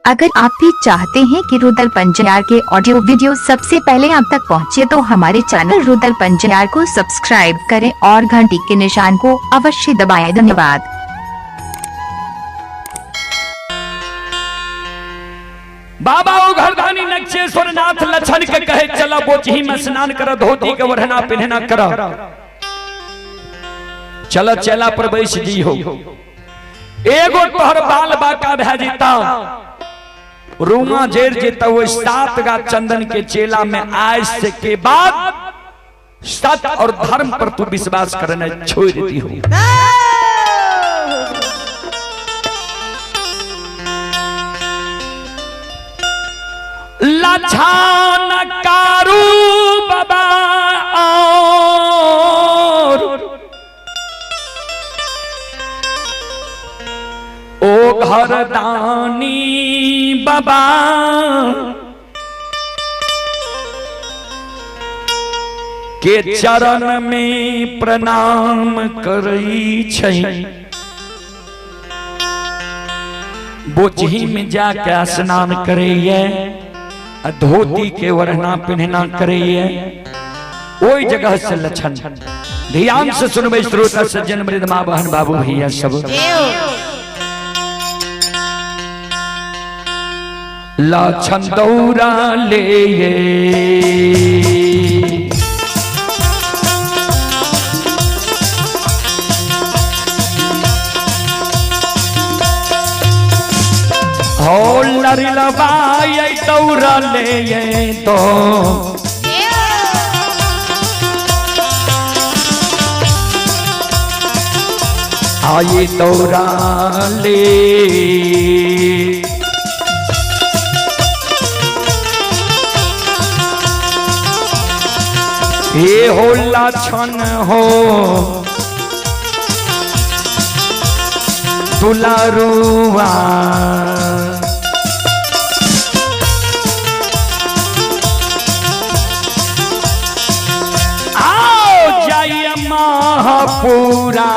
अगर आप भी चाहते हैं कि रुदल पंजयार के ऑडियो वीडियो सबसे पहले आप तक पहुंचे तो हमारे चैनल रुदल पंजयार को सब्सक्राइब करें और घंटी के निशान को अवश्य दबाएं। धन्यवाद। बाबा ओ घरदानी नक्षेश्वर नाथ लछन के कहे चला बोचही में स्नान कर, धोती के वरना पिन्हना कर, चला चला पर बैस जी हो। एगो तोहर बाल बाका भेजिता रूमा जेर जेता वो 7 गा चंदन के चेला में आज से के बाद सत्य और धर्म पर तू विश्वास करना छोड़ दी हो। लछन कारू बाबा ओ घरदानी बाबा के चरण में प्रणाम करई छै। बोचही में जाके स्नान करैये, धोती के वरना पिन्हना करैये, ओई जगह से लछन। ध्यान से सुनबे श्रोता सज्जन मृद मां बहन बाबू भैया सब। लछन दौरा ले हो लरिलबाई दौरा ले तो आये दौरा ले हे हो लछन हो दुलारुआ आओ जाइए महापुरा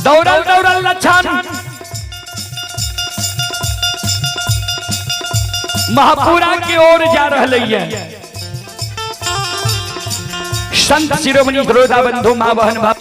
दौड़ल दौड़ल लछन महापुरा की ओर जा रहे हैं। संत शिरोमणि गुरुदा बंधु मां बहन बाप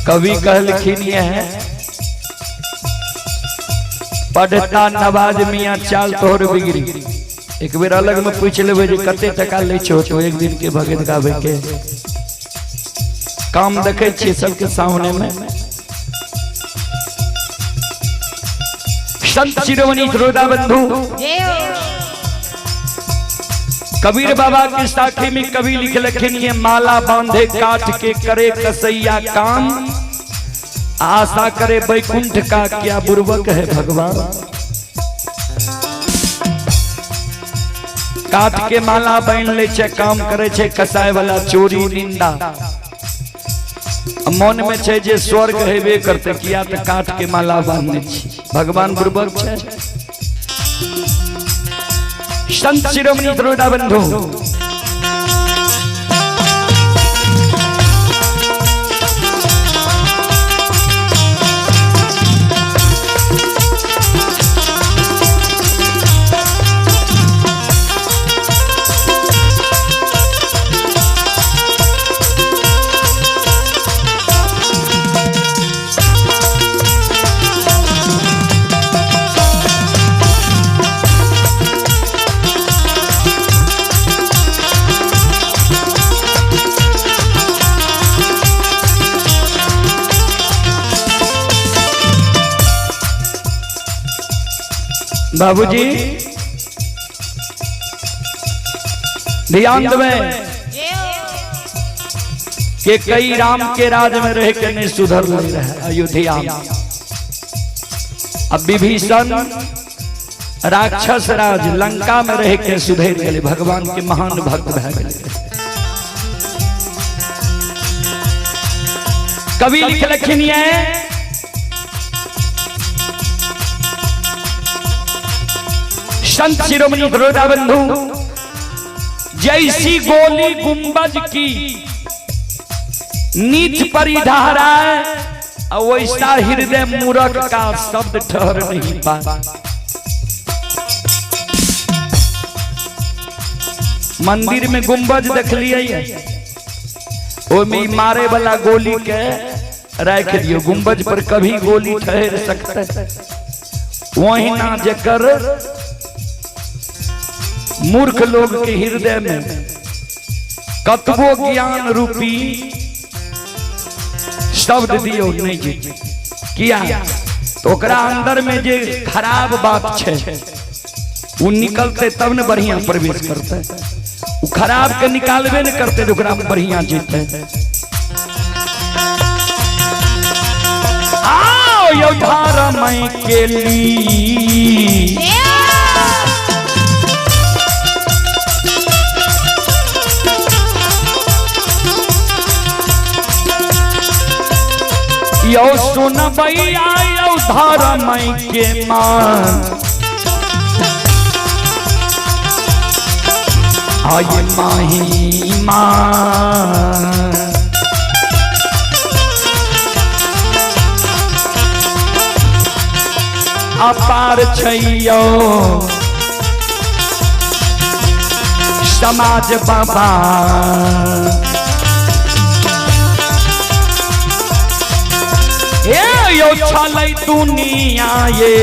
कवि कहलखिन है पढ़ता नवाज मियाँ चाल तोहर बिगड़ी। एक बेर अलग में पूछ लेबे जे कते टका ले छो तो एक दिन के भगत गावे के काम देखे छे सबके सामने में। संत शिरोमणि श्रोता बंधु कबीर बाबा की साखी में कवि लिख लखिन ये माला बांधे काट के करे कसैया काम, आशा करे बैकुंठ का क्या बुर्बक है भगवान। काट के माला बांध ले छे काम करे छे कसाय वाला चोरी निंदा। मन में छे जे स्वर्ग हेबे करते किया तो काट के माला बांधने छी भगवान बुर्बक छे। संत शिरोमणि श्रोता बंधु बाबूजी ध्यान देवे कि कई राम के राज में रह के नहीं सुधर लग रहा है अयोध्या। अब विभीषण राक्षस राज लंका में रह के सुधर गए, भगवान के महान भक्त भए गए। कवि लिख लखिन है संत शिरोमणि श्रोता बंधु जैसी गोली गुंबज की नीच परिधारा वैसा हृदय मूरख का शब्द ठहर नहीं पा। मंदिर में गुंबज देख लिये में मारे वाला गोली के रख दियो, गुंबज पर कभी गोली ठहर सकते वही ना जकर मूर्ख लोग के हृदय में कतबो ज्ञान रूपी शब्द दियो नहीं जी किया तो ओकरा अंदर में जे खराब बात छे वो निकलते तब न बढ़िया प्रवेश करते, वो खराब के निकालबे न करते तो ओकरा बढ़िया जीते। आओ योद्धा मैं के लिए यो सुन भैया यो धर्म के मान आय माही मान अपार छैयो समाज बाबा यो छलै दुनिया ये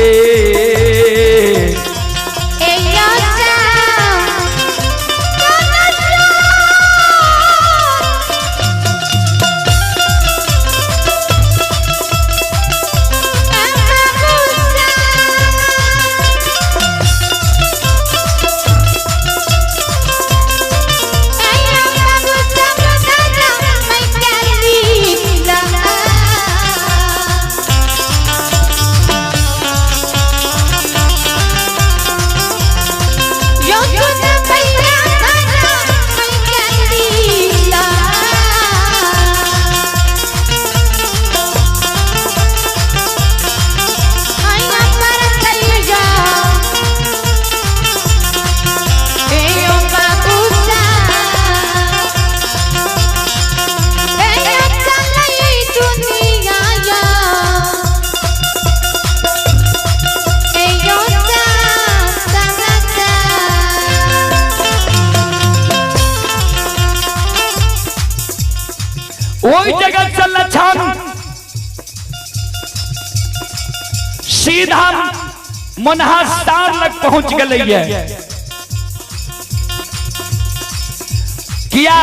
ओई जगत से लक्षण सीधा मनहासार लग पहुंच गए। किया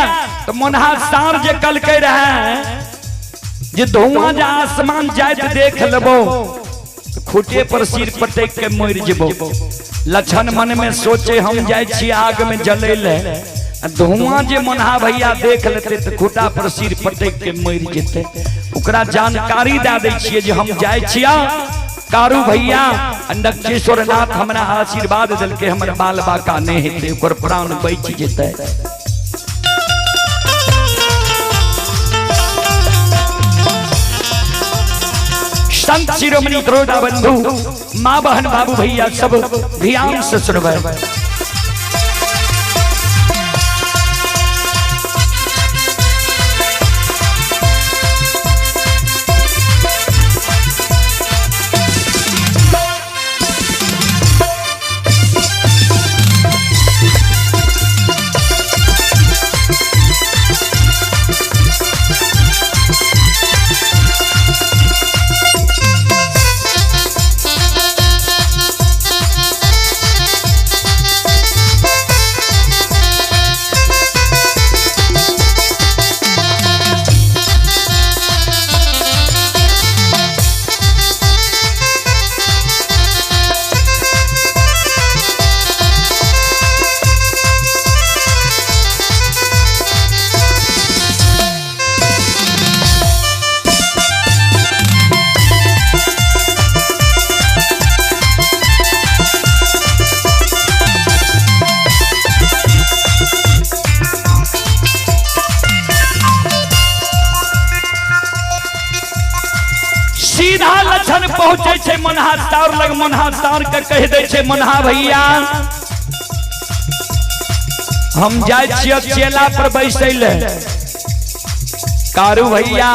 तो मनहासार जे कल कह रहे जे धुआं जे आसमान जाए तो देख लेबो खूटे पर सिर पटक के मर जेबो। लक्षण मन में सोचे हम जाए छी आग में जले ले, धुआं जे मनहा भैया देख लेते तो खूटा पर सिर पटक के मर जेते। ओकरा जानकारी दे दै छियै जे हम जाए छिया कारू भैया नक्षेश्वर नाथ हमरा आशीर्वाद दिलके हमर बाल बाका नहीं हेते, ओकर प्राण बच जेते। संत शिरोमणि द्रोदा बंधु माँ बहन बाबू भैया सब ध्यान से सुनबे। सीधा लक्षण पहुंचे छे मनहासार लग, मनहासार के कह दे छे मनहा भैया हम जाए छियै चेला पर बैसे ले। कारू भैया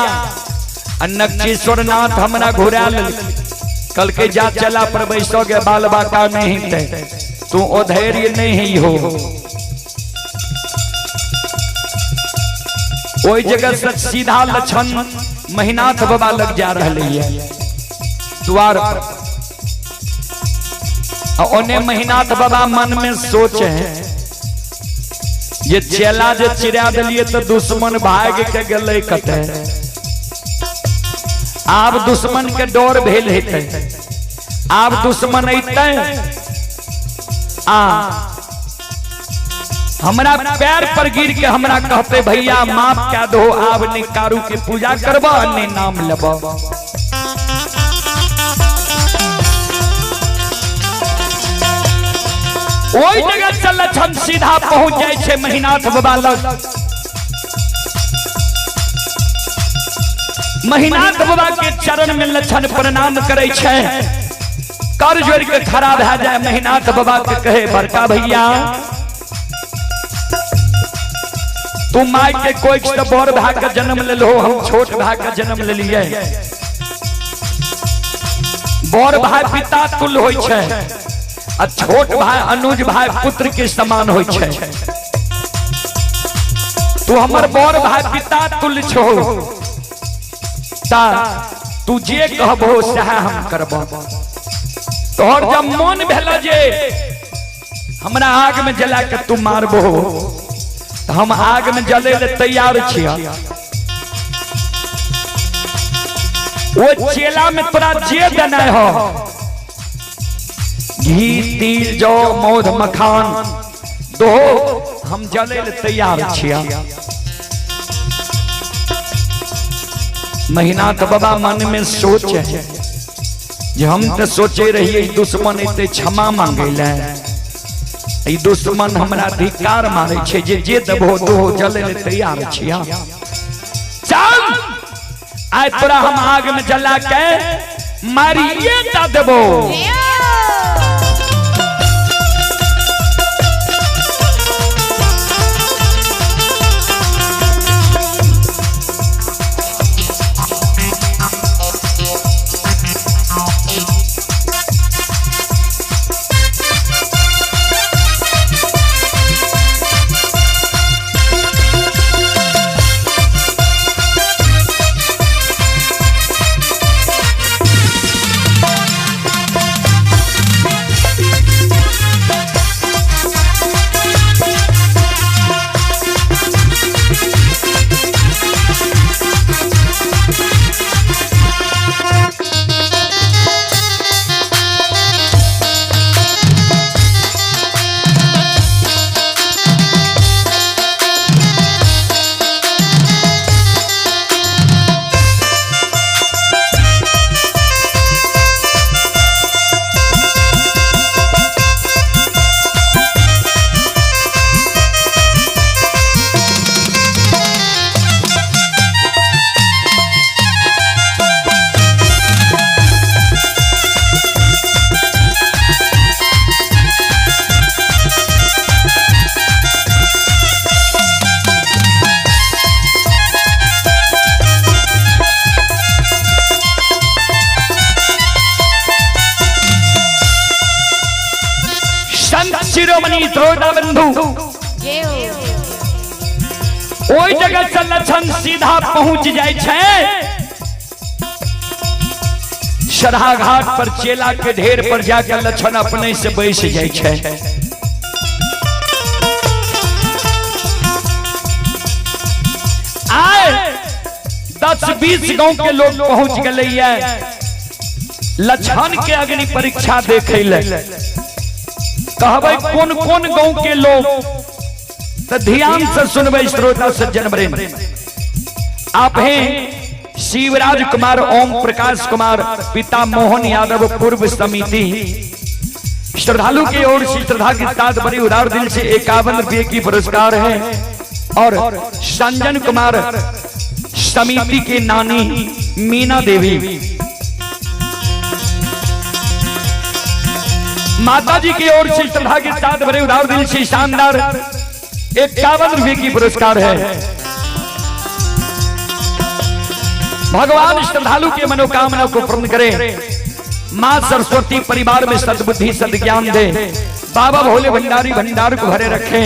नक्षेश्वर नाथ हमरा घुरा ले, कल के जा चेला पर बैसोगे बाल बाका नहीं थे, तू अधैर्य नहीं हो। ओई जगह से सीधा लक्षण महीनाथ बाबा लग जा रहे है द्वार पर। ओने महीनाथ बाबा मन में सोचे ये चेला जे चिरा दिलिए तो दुश्मन भाग के गले कते, आब दुश्मन के डर भेल हेते, आब दुश्मन अइते हमरा पैर पर गिर के हमरा कहते भैया माफ क्या दो, आब ने कारू के पूजा करबा ने नाम लेबा। ओई जगह से लक्षण सीधा पहुंच जाए छे महीनाथ बाबा लग। महीनाथ बाबा के चरण में लक्षण प्रणाम करे छे, कर जोड़ के खड़ा भे जाए। महीनाथ बाबा के कहे बड़का भैया तू माई के कोई तो बड़ भाई का जन्म ले लो, हम छोट भाई का जन्म ले लिए। बड़ भाई पिता तुल्य होय छे आ छोट भाई अनुज भाई पुत्र के समान होय छे। तू हमर बड़ भाई पिता तुल्य छो, ता तू जे कहबो सह हम करबो। तोहर जब मन भेल जे हमरा आग में जला के तू मारबो तो हम आग में जले ले तैयार छिया। वो चेला में तोरा जे देना हो घी तिल जौ मौध मखान दो, हम जले ले तैयार छिया। महीनाथ बाबा मन में सोचे जे हम तो सोचे रहिए दुश्मन एते क्षमा मांगे ले, दुश्मन हमरा धिकार मारे छे, जे देबो दो जले ले तैयार छिया। चल आय तोरा हम आग में जला के मारिए ता देबो। ओई जगह से लक्षण सीधा पहुंच जाए छे शरहा घाट पर चेला के ढेर पर जाकर लक्षण अपने से बैस जाए छे। आए 10-20 गांव के लोग पहुंच गए लक्षण के अग्नि परीक्षा देखे ले कहबे कौन कौन गांव के लोग तो ध्यान से सुनबे श्रोता सज्जन वृंद। आप हैं शिवराज कुमार ओम प्रकाश कुमार पिता मोहन यादव पूर्व समिति श्रद्धालु की ओर से श्रद्धा के साथ बड़ी उदार दिल से 51 रुपये की पुरस्कार है और संजन कुमार समिति के नानी मीना देवी माता जी की ओर से श्रद्धा के साथ बड़े उदार दिल से शानदार 51 रुपये की पुरस्कार है। भगवान श्रद्धालु के मनोकामना को पूर्ण करे। मां सरस्वती परिवार में सद्बुद्धि सद्ज्ञान दे। बाबा भोले भंडारी भंडार को भरे रखे।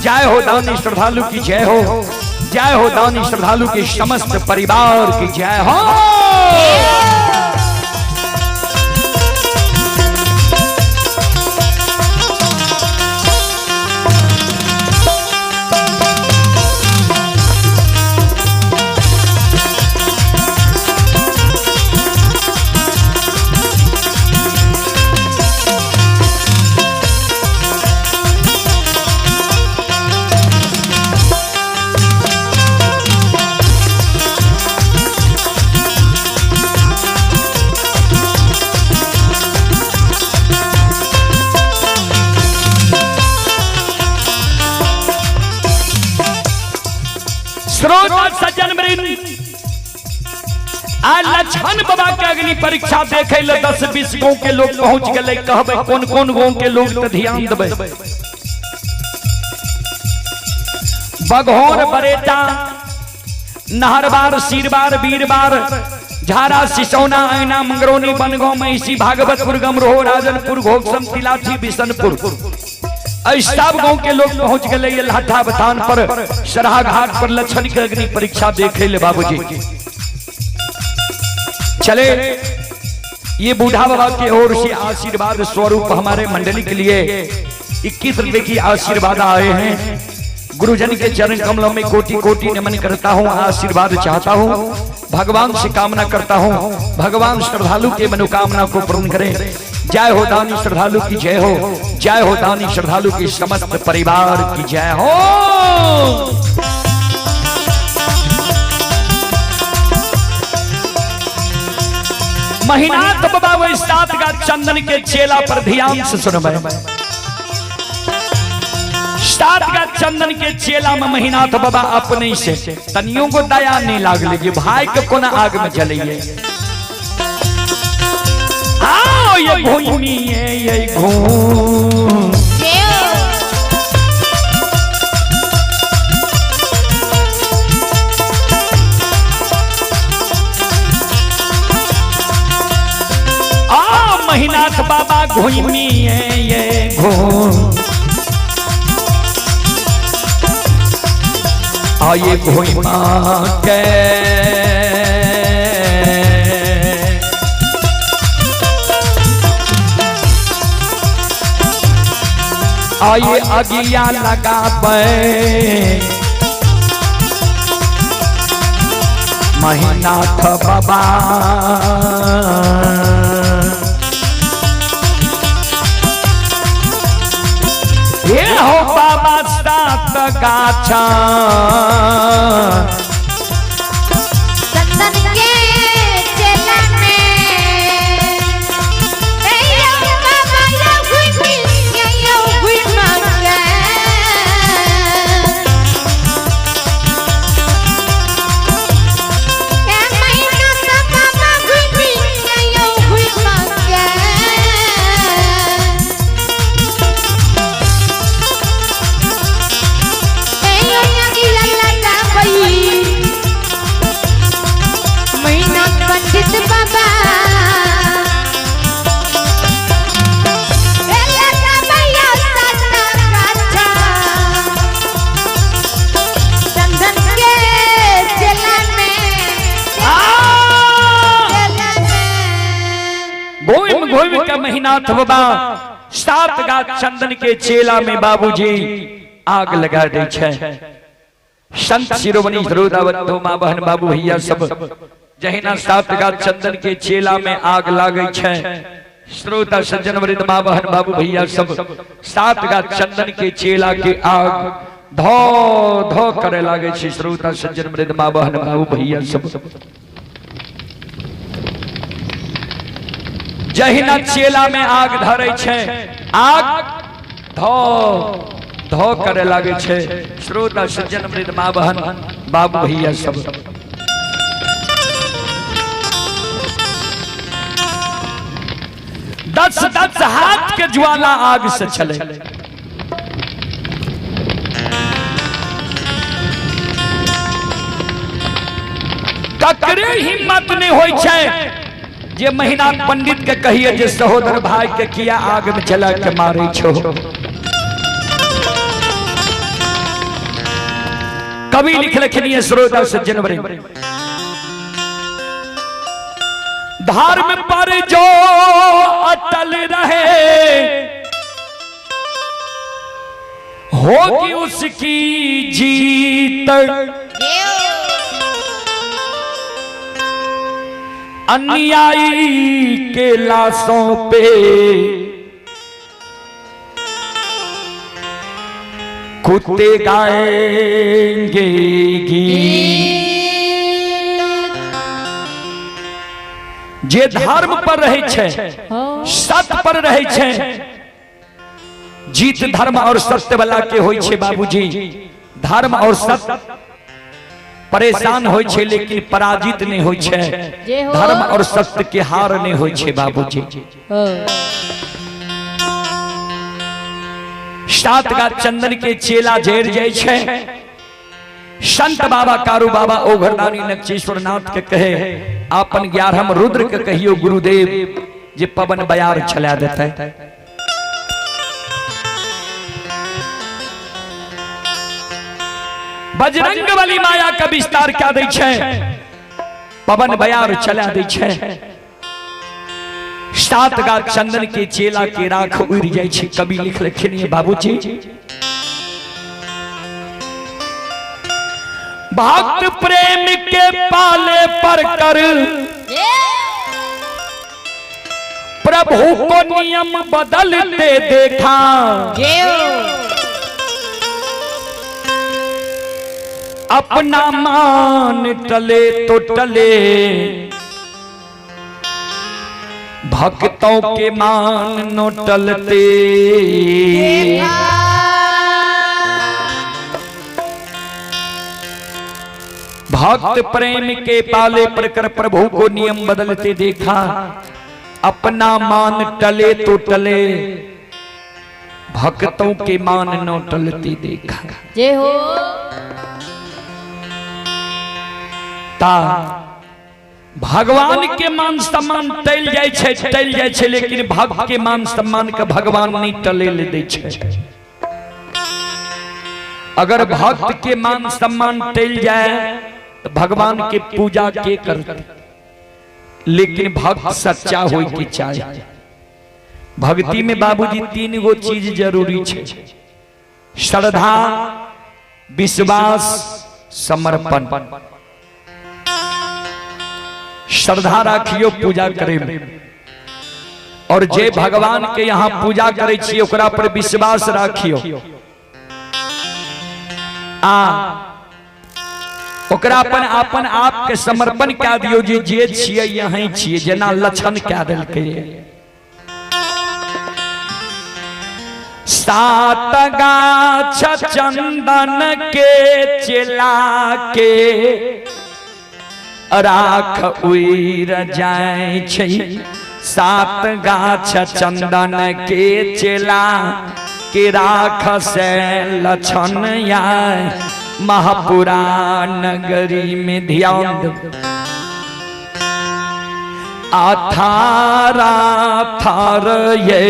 जय हो दानी श्रद्धालु की जय हो। जय हो दानी श्रद्धालु के समस्त परिवार की जय हो। सज्जन आज लक्षण बाबा के अग्नि परीक्षा देखे ले 10-20 गांव के लोग पहुंच गए कहबे कौन कौन गांव के लोग तो ध्यान देबे। बघौर बरेटा नहरबार सिरबार बीरबार झारा सिसौना आयना मंगरौनी बनगांव महिषी भागवतपुर गमरोह राजनपुर घोकसम तिलाठी बिशनपुर सब गांव के लोग पहुंच गए लाठा बथान पर शरहा घाट पर लक्षण के अग्नि परीक्षा देखे ले बाबूजी। चले ये बूढ़ा बाबा की ओर से आशीर्वाद स्वरूप हमारे मंडली के लिए 21 रुपए की आशीर्वाद आए हैं। गुरुजन के चरण कमलों में कोटि कोटि नमन करता हूँ, आशीर्वाद चाहता हूँ, भगवान से कामना करता हूँ भगवान श्रद्धालु के मनोकामना को पूर्ण करे। जय हो दानी श्रद्धालु की जय हो। जय हो दानी श्रद्धालु की समस्त परिवार की जय हो। महीना तो बाबा वो 7 का चंदन के चेला पर ध्यान से सुनबे। 7 का चंदन के चेला में महीना तो बाबा अपने से तनियों को दया नहीं लाग लगी भाई के कोना आग में जलिए। आओ ये घूमी है ये घूम महीनाथ बाबा घूमी है ये घूम आये घूमा के आये अगिया लगा पे महीनाथ बाबा ये हो बाबा 7 गाछा चंदन के चेला में बाबा या घुमी या घुमा के महीना सब बाबा घुमी या घुमा के Hey, घूम घूम के महीना थबा 7 गाछ चंदन के चेला में बाबूजी आग लगा दे छै। संत शिरोमणि सरोदावंतो मां बहन बाबू भैया सब जहिना 7 गाछ चंदन के चेला में आग लागे छै। श्रोता सज्जन वृंद मां बहन बाबू भैया सब 7 गाछ चंदन के चेला के आग धो धो करे लागे छै। श्रोता सज्जन वृंद मां बहन बाबू भैया सब जहिना चेला में आग धरे छै, आग धो धो करे लागे छै। श्रोता सज्जन वृंद मां बहन बाबू भैया सब 10 हाथ के ज्वाला आग से चले। ककरे हिम्मत नहीं होई छै जे महीना पंडित के कहिए जे सहोदर भाई के किया आग में चला के मारे छो। कवि लिख लखनी श्रोता सज्जन वृंद धर्म पर जो अटल रहे होगी उसकी जीत। अन्यायी के लाशों पे कुत्ते गाएंगे गीत। जे धर्म पर रहे छै, सत्य पर रहे छै, जीत धर्म और सत्य वाला के होय छै। बाबूजी धर्म और सत्य परेशान होय छै लेकिन पराजित नहीं होय छै। धर्म और सत्य के हार नहीं होय छै। बाबूजी 7 गाछ चंदन के चेला जेर जाय छै। संत बाबा कारू बाबा ओघरदानी नक्षेश्वर नाथ के कहे आपन 11हम रुद्र के कहियो गुरुदेव जे पवन बयार चला देते। बजरंग बली माया का विस्तार क्या दै छै, पवन बयार चला दै छै। 7 गाछ चंदन के चेला के राख उड़ जाय छै। कवि लिख लखिन बाबूजी भक्त प्रेम के पाले पर कर प्रभु को नियम बदलते देखा। अपना मान टले तो टले भक्तों के मान नो टलते। भक्त प्रेम के पाले पर कर प्रभु को नियम बदलते देखा। अपना मान टले तो टले भक्तों के मान नो टलते देखा। जय हो ता भगवान के मान सम्मान टल जाय छै लेकिन भक्त के मान सम्मान के भगवान नहीं टले ले दै छै। अगर भक्त के मान सम्मान टल जाए तो भगवान के पूजा के करते, लेकिन भक्त सच्चा होय के चाहिए। भक्ति में बाबूजी 3 गो चीज जरूरी छै, श्रद्धा, विश्वास, समर्पण। श्रद्धा राखियो पूजा करे में, और जे भगवान के यहाँ पूजा करे छी ओकरा पर विश्वास राखियो। ओकरा अपन आप के समर्पण कऽ दियो जे छियै यहीं छियै, जेना लक्षण कऽ देलकै। 7 गाछ चंदन के चेला के राख उड़ जाय छै। 7 गाछ चंदन के चेला के राख से लक्षण आए। महापुराण नगरी में ध्यान आथारा थार ये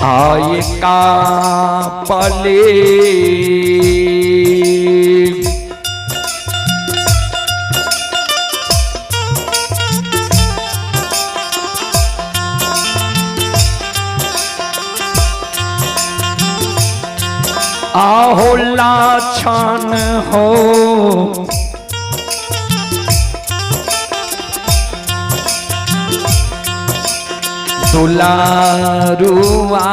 आए का पले आहो लाछन हो दुलारुआ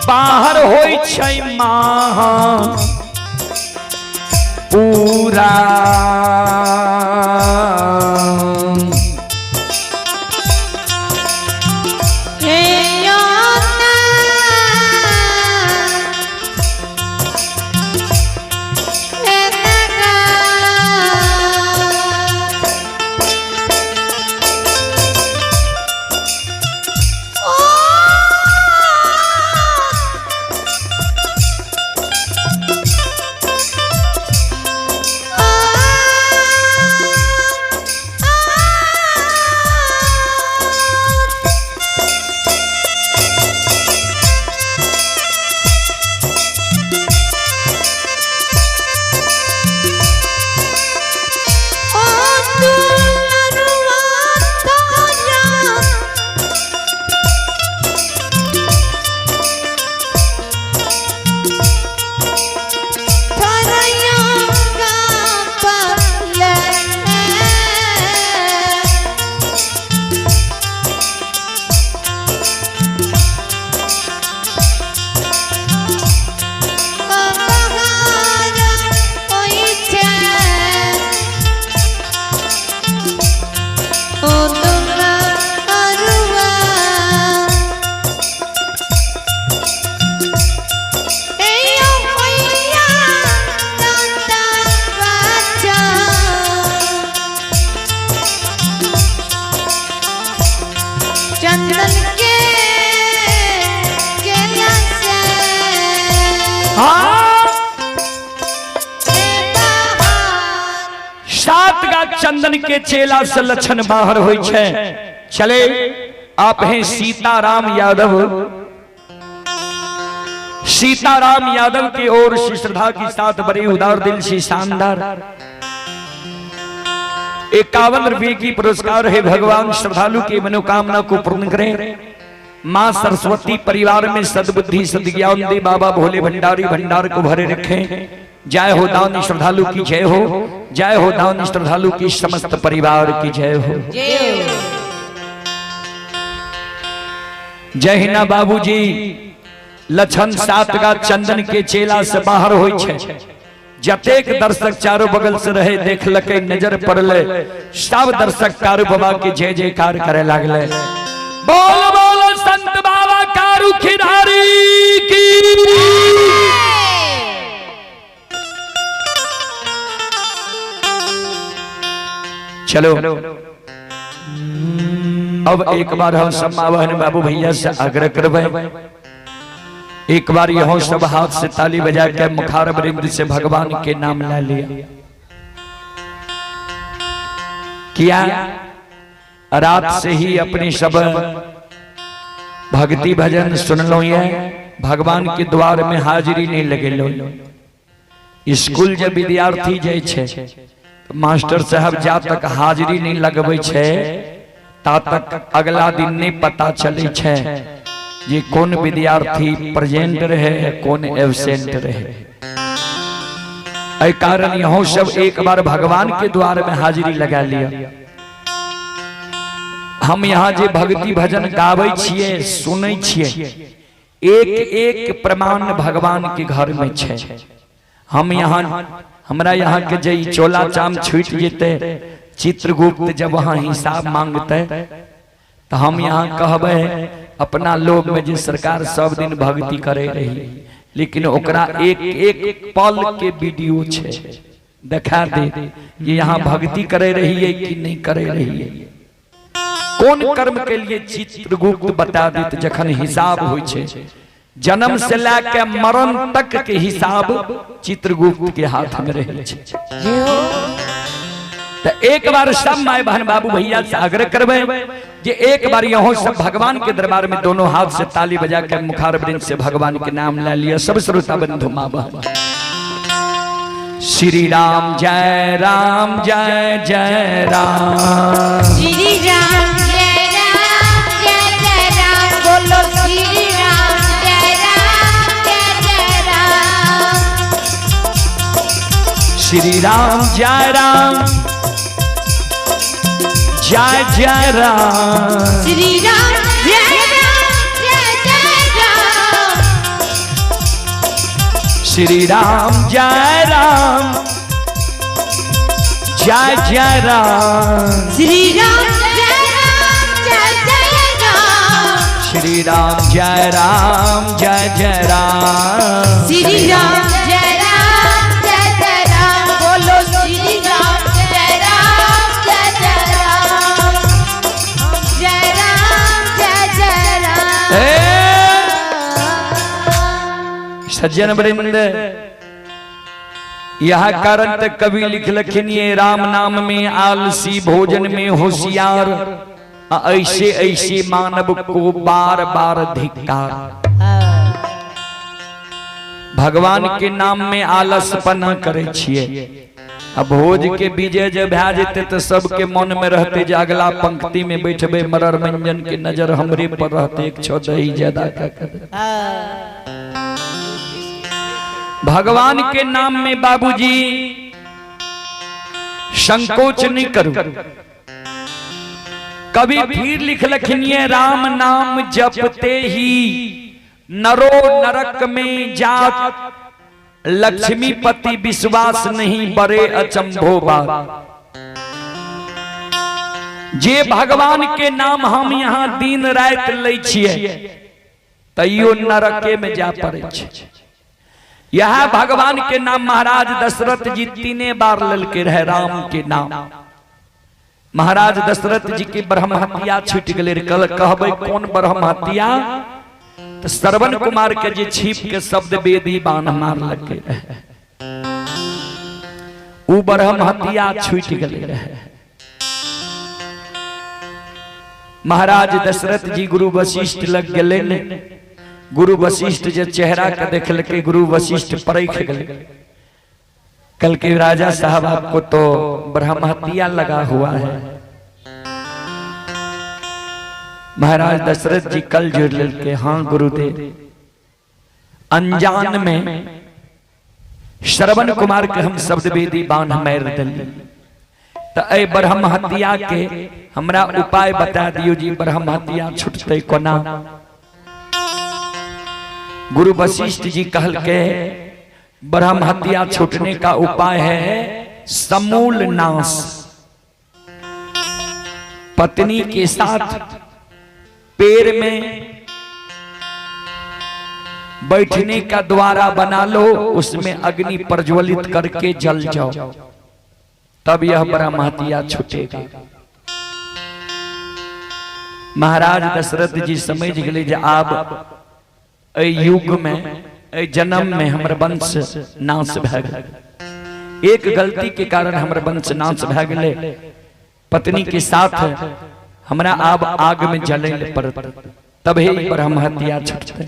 बाहर होई छै माँ पूरा चंदन के केला से सात गा चंदन के चेला से लक्षण बाहर होई छे। चले आप हैं सीताराम यादव। सीताराम यादव की ओर से श्रद्धा के साथ बड़े उदार दिल से शानदार 51 रुपये की पुरस्कार है। भगवान श्रद्धालु की मनोकामना को पूर्ण करें। मां सरस्वती परिवार में सद्बुद्धि सद्ज्ञान दे। बाबा भोले भंडारी भंडार को भरे रखें। जय हो दानी श्रद्धालु की जय हो। जय हो दानी श्रद्धालु की समस्त परिवार की जय हो। जय हिना बाबूजी। लक्षण सात का चंदन के चेला से बाहर होई छे। जतेक दर्शक चारों बगल से रहे देख लके नजर पड़ले। सब दर्शक कारू बाबा की जय जयकार करे लागले। बोल बोल संत बाबा कारू खिलाड़ी की। चलो अब एक बार हम सम्मावहन बाबू भैया से आग्रह करबे। एक बार यह सब हाथ से ताली बजा के मुखार वृंद से भगवान के नाम ला लिया। किया रात से ही अपनी सब भक्ति भजन सुन लो। ये भगवान के द्वार में हाजिरी नहीं लगे लो। स्कूल जब विद्यार्थी जाए छे तो मास्टर साहब जा तक हाजिरी नहीं लगबे छे ता तक अगला दिन नहीं पता चले छे ये कौन विद्यार्थी प्रेजेंट रहे कौन एब्सेंट रहे। ऐ कारण यह सब एक बार भगवान के द्वार में हाजिरी लगा लिया। हम यहाँ जे भक्ति भजन गावे छिए सुनै छिए एक एक प्रमाण भगवान के घर में छे। हम यहाँ हमरा यहाँ के जे चोला चाम छूट जेते चित्रगुप्त जब वहाँ हिसाब मांगते तो हम यहाँ कहबे अपना लोग में जे सरकार सब दिन भक्ति करे रही लेकिन ओकरा एक एक पल के वीडियो छे दिखा दे कि यहाँ भक्ति करे रही है कि नहीं करे रही है। कौन कर्म के लिए चित्रगुप्त बता देत जखन हिसाब होय छे। जन्म से लेके मरण तक के हिसाब चित्रगुप्त के हाथ में रहे छे। तो एक बार सब माय बहन बाबू भैया से आग्रह करबे जे एक बार यहो सब भगवान के दरबार में दोनों हाथ से ताली बजा के मुखार वृंद से भगवान के नाम ले लिया। सब श्रोता बंधु मां बहन श्री राम जय जय राम। श्री राम जय राम जय जय राम श्री राम जय राम श्री राम जय राम जय जय राम श्री राम जय राम श्री राम जय राम जय जय राम श्री राम जय राम बोलो श्री राम जय राम जय राम सज्जन वृंद यह कारण तक कवि लिख लखिन ये राम नाम में आलसी भोजन में होशियार ऐसे ऐसे मानव को बार बार धिक्कार। भगवान के नाम में आलसपना करे छिए अब भोज के विजय जब भै जेते तो सबके मन में रहते जे अगला पंक्ति में बैठबे मरर मंजन के नजर हमरे पर रहते एक छो दही ज्यादा भगवान के नाम में बाबूजी संकोच नहीं करो। कभी फिर लिख लखिन ये राम नाम जपते ही नरो नरक में जात लक्ष्मीपति विश्वास नहीं बड़े अचंभो बात। जे भगवान के नाम हम यहाँ दिन रात ले छिए तैयो नरके में जा पड़े छे। यह भगवान के नाम महाराज दशरथ जी 3 बार ललके रहे राम के नाम। महाराज दशरथ जी के ब्रह्म हत्या छूट गए कहबे कौन ब्रह्म हत्या तो श्रवण कुमार के जे छीप के शब्द वेदी बाण मार लगे उ ब्रह्म हत्या छूट गए रहे। महाराज दशरथ जी गुरु वशिष्ठ लग गए ने गुरु वशिष्ठ जे चेहरा के देखल के गुरु वशिष्ठ परख गए कल के राजा साहब आपको तो ब्रह्म हत्या लगा हुआ है। महाराज दशरथ जी कल जोड़ लेके हाँ गुरुदेव अनजान में श्रवण कुमार के हम शब्द वेदी बाण मार दिली तो ए ब्रह्म हत्या के हमरा उपाय बता दियो जी ब्रह्म हत्या छुटते कोना। गुरु वशिष्ठ जी कहल के ब्रह्म हत्या छूटने का उपाय है समूल नाश। पत्नी के साथ पैर में बैठने का द्वारा बना लो उसमें अग्नि प्रज्वलित करके जल जाओ तब यह ब्रह्म हत्या छूटेगा। महाराज दशरथ जी समझ गए जे आप युग में जन्म में हमर वंश नाश भै गए। एक गलती के कारण हमर वंश नाश भै गए। पत्नी के साथ हमरा आब आग में जले पड़त तब ही ब्रह्म हत्या छूटते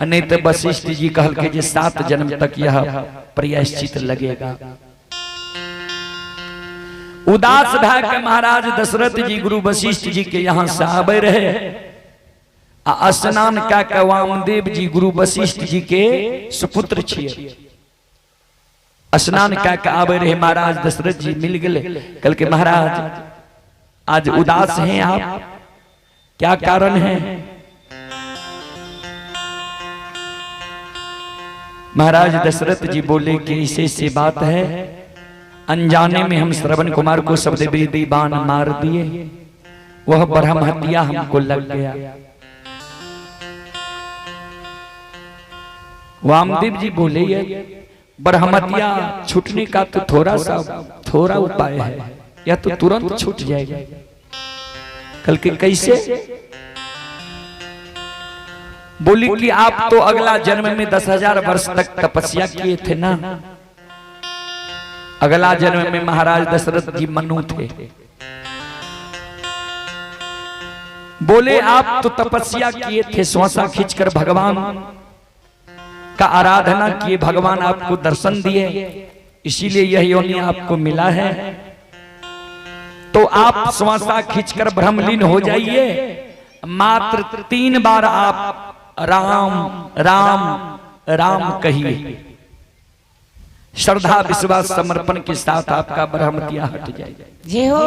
नहीं तो वशिष्ठ जी कहल के जे 7 जन्म तक यह प्रायश्चित लगेगा। उदास भै के महाराज दशरथ जी गुरु वशिष्ठ जी के यहाँ से आबे रहे स्नान का के वामदेव जी गुरु वशिष्ठ जी के सुपुत्र छिए। स्नान का के आबे रहे महाराज दशरथ जी मिल गए कल के महाराज आज उदास हैं आप क्या कारण है। महाराज दशरथ जी बोले कि ऐसे बात है अनजाने में हम श्रवण कुमार को शब्द वेदी बाण मार दिए वह ब्रह्म हत्या हमको लग गया। वामदेव जी बोले ये ब्रह्म हत्या छूटने का तो थोड़ा उपाय है या तो तुरंत छूट जाएगा। कल के कैसे बोली कि आप तो अगला जन्म में 10,000 वर्ष तक तपस्या किए थे ना। अगला जन्म में महाराज दशरथ जी मनु थे। बोले आप तो तपस्या किए थे श्वासा खींचकर भगवान का आराधना किए भगवान आपको दर्शन दिए इसीलिए यह योनि आपको मिला है। तो आप श्वासा खींचकर ब्रह्मलीन हो जाइए। मात्र 3 बार आप राम राम राम कहिए। श्रद्धा विश्वास समर्पण के साथ आपका ब्रह्मतिया हट जाएगा। जय हो।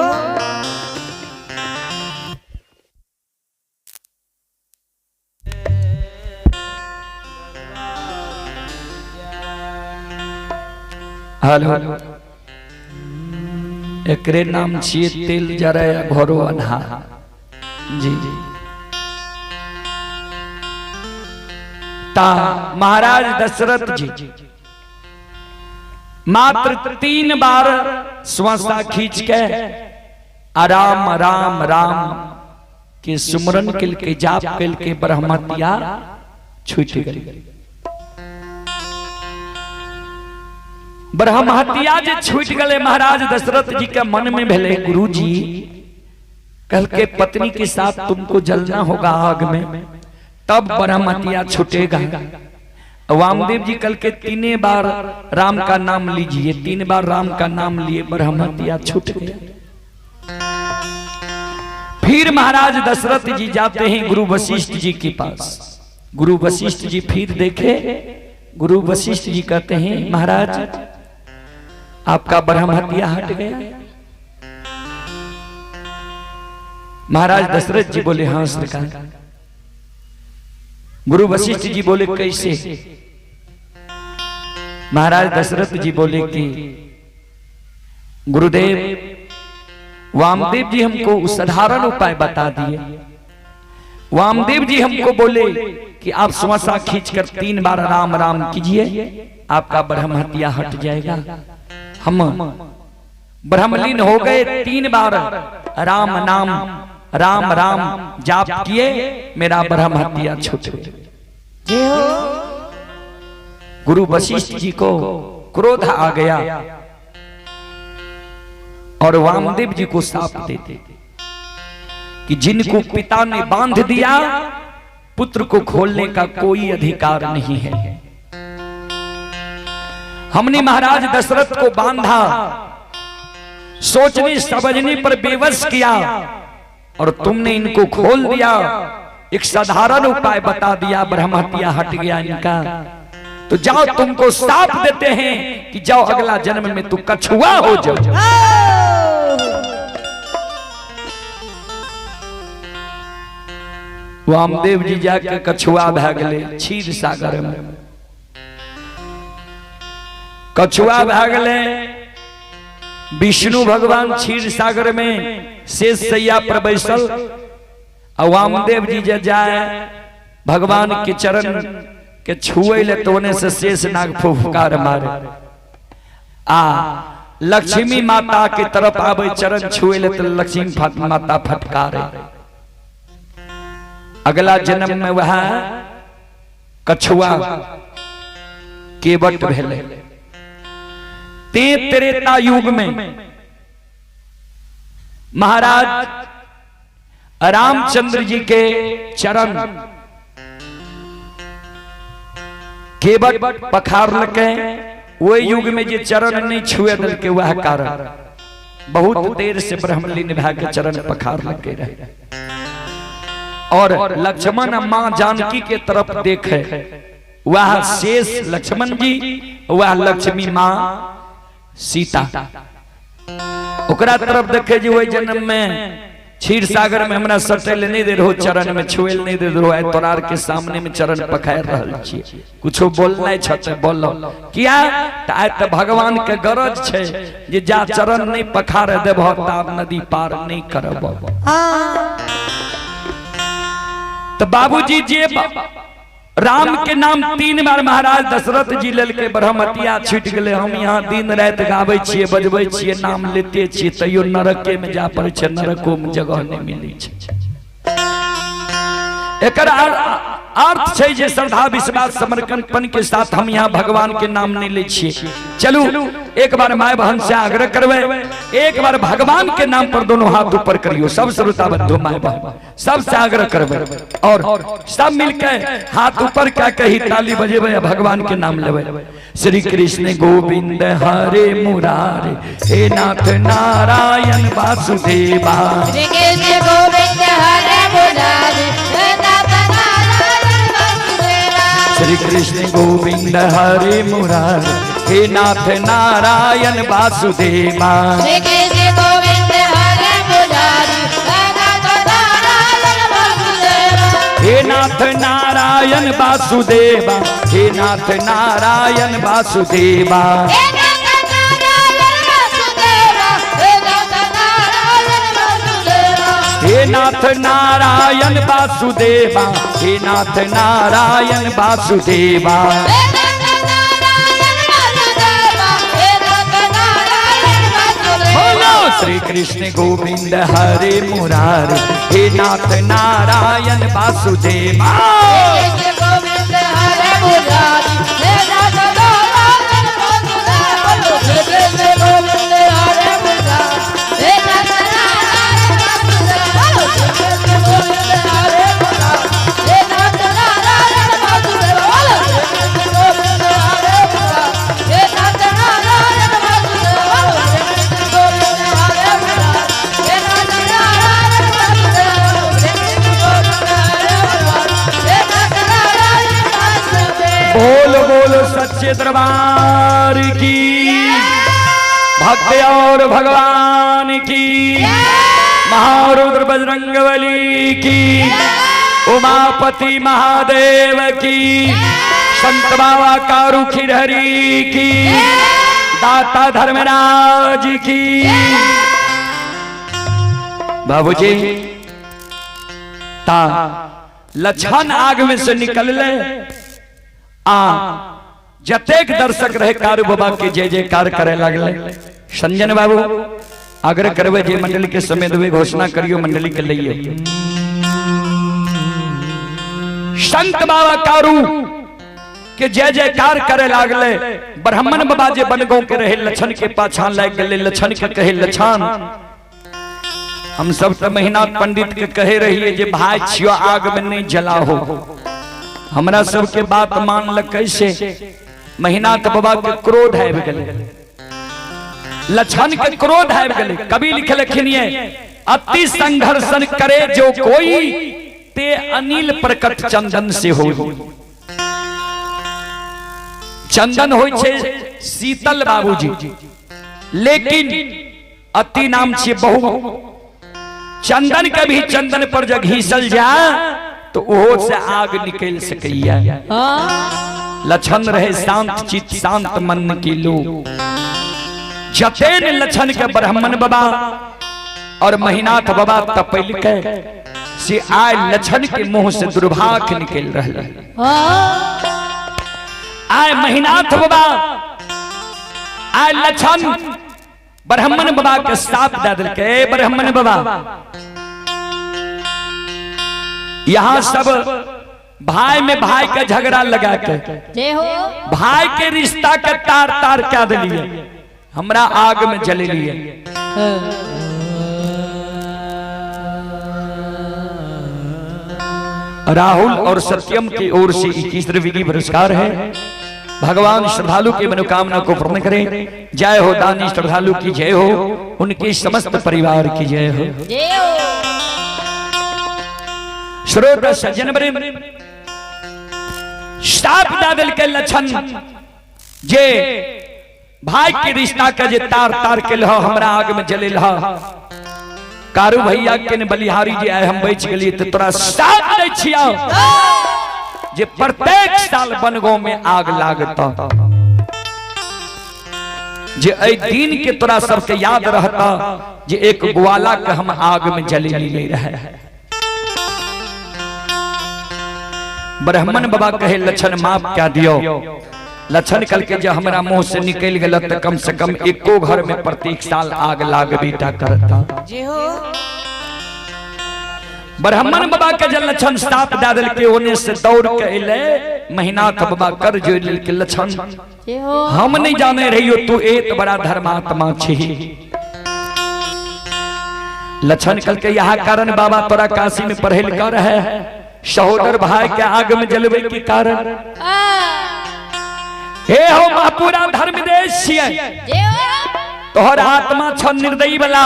हेलो, एकरे नाम छिए तेल जरे घरो अन्हार। जी ता महाराज दशरथ जी मात्र 3 बार श्वासा खींच के राम राम राम के सुमरन के जाप के ब्रह्मतिया छूट गई। ब्रह्महत्या जे छूट गए महाराज दशरथ जी के मन में भले गुरु जी कल के पत्नी के साथ तुमको जलना होगा आग में, तब ब्रह्महत्या छूटेगा। वामदेव जी कल के 3 बार राम का नाम लीजिए, 3 बार राम का नाम लिए ब्रह्महत्या छूट गया। फिर महाराज दशरथ जी जाते हैं गुरु वशिष्ठ जी के पास। गुरु वशिष्ठ जी फिर देखे, गुरु वशिष्ठ जी कहते हैं महाराज आपका ब्रह्महत्या हट गया। महाराज दशरथ जी बोले हाँ सरकार। गुरु वशिष्ठ जी बोले कैसे? महाराज दशरथ जी बोले कि गुरुदेव वामदेव जी हमको साधारण उपाय बता दिए। वामदेव जी हमको बोले कि आप श्वासा खींचकर 3 बार राम राम कीजिए, आपका ब्रह्महत्या हट जाएगा। हम ब्रह्मलीन हो गए, 3 बार राम नाम राम राम जाप किए, मेरा ब्रह्महत्या छूट गई। गुरु वशिष्ठ जी को क्रोध आ गया और वामदेव जी को शाप देते कि जिनको पिता ने बांध दिया पुत्र को खोलने का कोई अधिकार नहीं है। हमने महाराज दशरथ को बांधा, सोचने समझने पर बेवश किया और तुमने इनको खोल दिया। एक साधारण उपाय बता दिया, ब्रह्महत्या हट गया इनका। तो जाओ तुमको शाप देते हैं कि जाओ अगला जन्म में तू कछुआ हो जाओ। वामदेव जी जाके कछुआ भागले क्षीर सागर में। कछुआ भागले, विष्णु भगवान क्षीर सागर में शेष सैया पर बैसल। वामदेव जी जे जाए भगवान के चरण के छुए ले तो उन्हें से शेष नाग फुफकार मारे। लक्ष्मी माता की तरफ आवे चरण छुए ले तो लक्ष्मी माता फटकारे। अगला जन्म में वह कछुआ केवट भेले। त्रेता युग में महाराज रामचंद्र जी के चरण केवट पखार लगे। वो युग में जे चरण नहीं छुए दल के वह कारण बहुत देर से ब्रह्मलीन भाग के चरण पखार लगे रहे। और लक्ष्मण मां जानकी के तरफ देखे, वह शेष लक्ष्मण जी, वह लक्ष्मी मां सीता ओकरा तरफ देखे जी। वही जन्म में क्षीर सागर में हमरा सटल नहीं दे रहो, चरण में छुएल नहीं दे रहो। तोरार के सामने में चरण पखार रहल छी, कुछो बोलना छते बोलो किया त भगवान के गरज छे जे जा चरण नहीं पखार देबो ताब नदी पार नहीं करबो। तो बाबूजी जे राम के नाम 3 बार महाराज दशरथ जी लेल के ब्रह्महत्या छूट गए। हम यहाँ दिन रात गावे छिए, बजबै छिए, नाम लेते छिए, तैयो नरके में जा पड़े छे, नरको में जगह नहीं मिले छे। एकर अर्थ छे जे श्रद्धा विश्वास समर्पण के साथ हम यहाँ भगवान के नाम नहीं ले छिए। चलू एक बार माय बहन से आग्रह करवे, एक बार भगवान के नाम पर दोनों हाथ ऊपर करियो। सब श्रोता बंधु माय बहन सबसे आग्रह करवे और सब मिलकर हाथ ऊपर क्या कही ताली बजेबे, भगवान के नाम लेवे। श्री कृष्ण गोविंद हरे मुरारे, हे नाथ नारायण वासुदेवा। श्री कृष्ण गोविंद हरे मुरारे, हे नाथ नारायण वासुदेवा। श्री कृष्ण गोविंद हरे मुरारे, हे नाथ नारायण वासुदेवा। श्री कृष्ण गोविंद हरे मुरारी हे नाथ नारायण वासुदेवा, हे नाथ नारायण वासुदेवा। हे नाथ नारायण वासुदेवा, हे नाथ नारायण वासुदेवा। बोलो श्री कृष्ण गोविंद हरे मुरारी, हे नाथ नारायण वासुदेवा। गोविंद हरे मुरारी हे नाथ नारायण वासुदेवा। गोविंद हरे मुरारी हे नाथ नारायण बोल बोल सच्चे दरबार की, भक्त और भगवान की, महारुद्र बजरंगबली की, उमापति महादेव की, संत बाबा कारू खिरहरी की, दाता धर्मराज की। बाबूजी ता लछन आग में से निकल ले जतेक दर्शक रहे कारू बाबा के जय जयकार करे लगले। संजन बाबू आग्रह करवे जे मंडली के समय देवे घोषणा करियो मंडली के लिए। संत बाबा कारू के जय जयकार करे लागले। ब्राह्मण बाबा जे बनगो के रहे लछन के पाछा लाग गले। लछन के कहे लछन हम सब तो मेहनाथ पंडित के कहे रहिए जे भाई छियो आग में नहीं जला हो। हमरा सब के बात मान ल कैसे। मेहनाथ बाबा के क्रोध है गले। लछन के क्रोध है गले। कवि लिखे लखिनिए अति संघर्षण करे जो कोई ते अनिल प्रकट चंदन से हो। चंदन होय छे शीतल बाबूजी, लेकिन अति नाम छे बहु। चंदन के भी चंदन पर जब घीसल जा तो ओहो से आग निकल सकैया। लछन रहे शांत चित शांत मन की लो। जतेन लछन के ब्राह्मण बाबा और महीनाथ बाबा तपैल के से आय लछन के मुंह से दुर्भाग्य निकल रहा। आय महीनाथ बाबा आय लछन ब्राह्मण बाबा के साथ दे दिल के। ब्राह्मण बाबा यहाँ सब भाई में भाई का झगड़ा लगा के भाई के रिश्ता के तार तार क्या दिलिए हमरा आग में जले लिए। राहुल और सत्यम की ओर से 21 विधि पुरस्कार है। भगवान श्रद्धालु की मनोकामना को पूर्ण करे। जय हो दानी श्रद्धालु की जय हो, उनके समस्त परिवार की जय हो। श्रोता सज्जन वृंद साप दादल के लछन जे भाई के रिश्ता का जे तार तार के लह हमरा आग में जले लह। कारू भैया के ने बलिहारी जे आए हम बैठ गेली तो तोरा साथ दै छिया जे प्रत्येक साल बनगो में आग लागता। जे ऐ दिन के तोरा सबके याद रहता जे एक ग्वाला के हम आग में जले ले रहे। ब्राह्मण बाबा कहे लछन माफ क्या दियो। लछन कल के जब हमारा मुंह से निकल गया तो कम से कम एको घर में प्रत्येक साल आग लाग बेटा करता। ब्राह्मण बाबा के जल लछन साप दादल के होने से दौड़ के अले। महीनाथ बाबा कर जो के लछन हम नहीं जाने रहियो तू एक बड़ा धर्मात्मा छी। लछन कल के यहाँ कारण बाबा तोरा काशी में पढ़े लिखा रहे सहोदर भाई के आग में जलवे के कारण। हे हो महापुरा धर्म देश छिए तोहर आत्मा छ निर्दयी वाला।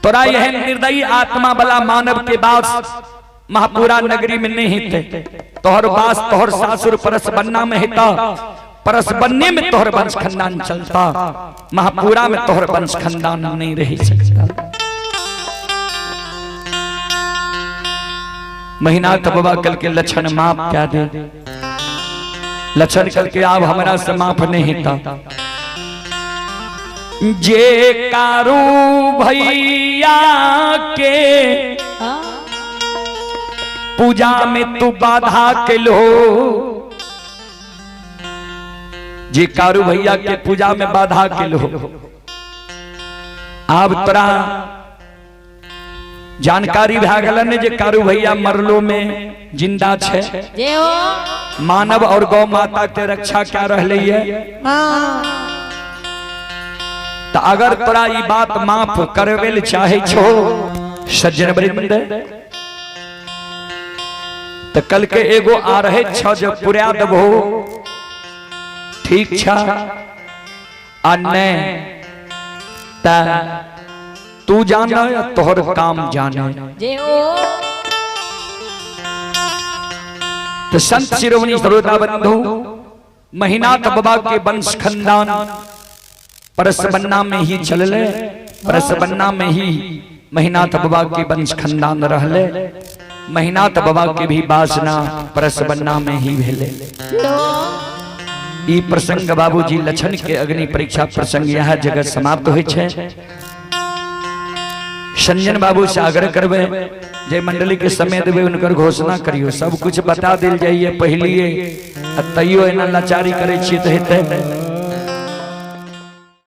तोरा यह निर्दयी आत्मा वाला मानव के बास महापुरा नगरी में नहीं थे। तोहर बास तोहर सासुर परस बन्ना में हिता परसबन्ने में तोहर वंश खानदान चलता, महापुरा में तोहर वंश खानदान नहीं रह सकता। महीनाथ बाबा कल के लक्षण माफ क्या दे, लक्षण कल के आप हमारा से माफ नहीं था। जे कारू भैया के पूजा में तू बाधा के लो, जे कारू भैया के पूजा में बाधा के लो, अब तोरा जानकारी भए गलन जे कारू भैया मरलो में जिंदा छे, मानव और गौ माता के रक्षा क्या रहले है। तो अगर तोरा ये बात माफ करवेल चाहे छो सज्जन वृंद, तो कल के एगो आ रहे छ जो पुरा देबो ठीक छा, आ ने ता तू जाना या तोहर काम जाना। तो संत शिरोमणि श्रोता बंधु महीनाथ बाबा के वंश खानदान परसबन्ना में ही चलले, परसबन्ना में ही महीनाथ बाबा के वंश खानदान रहले, महीनाथ बाबा के भी वासना परसबन्ना में ही भेले। ई प्रसंग बाबूजी लक्षण के अग्नि परीक्षा प्रसंग यह जगह समाप्त होय छे। संजन बाबू से आग्रह करबे जय मंडली के समय देवे उनकर घोषणा करियो, सब कुछ बता दिल जाइए पहलिए, तैयो एना लाचारी करे छी तो हेते।